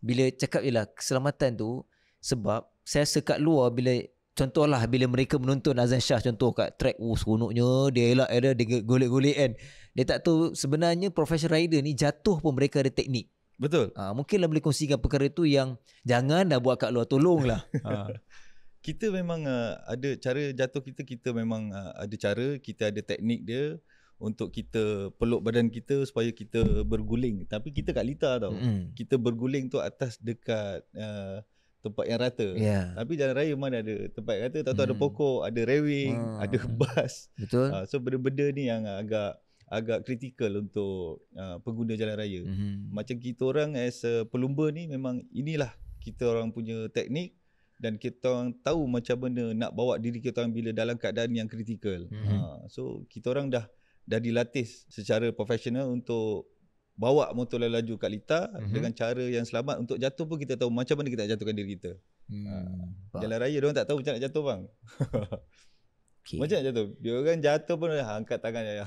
bila cakap ialah keselamatan tu, sebab saya rasa kat luar bila contohlah bila mereka menonton Azan Shah contoh kat track, seronoknya dia elak ada dia golek-golek kan. Dia tak tahu sebenarnya professional rider ni jatuh pun mereka ada teknik. Betul. Mungkinlah boleh kongsikan perkara tu yang jangan dah buat kat luar, tolonglah. Kita memang ada cara jatuh kita memang ada cara, kita ada teknik dia untuk kita peluk badan kita supaya kita berguling. Tapi kita kat litar tau. Kita berguling tu atas dekat tempat yang rata. Tapi jalan raya mana ada tempat yang rata, tahu ada pokok, ada railing, ada bas. Betul. So benda-benda ni yang agak kritikal untuk pengguna jalan raya. Macam kita orang as a pelumba ni memang inilah kita orang punya teknik dan kita orang tahu macam mana nak bawa diri kita orang bila dalam keadaan yang kritikal. So kita orang dah dilatih secara profesional untuk bawa motor laju kat litar dengan cara yang selamat. Untuk jatuh pun kita tahu macam mana kita nak jatuhkan diri kita. Jalan raya diorang tak tahu macam nak jatuh bang. Okay. Macam nak jatuh? Dia orang jatuh pun angkat tangan je.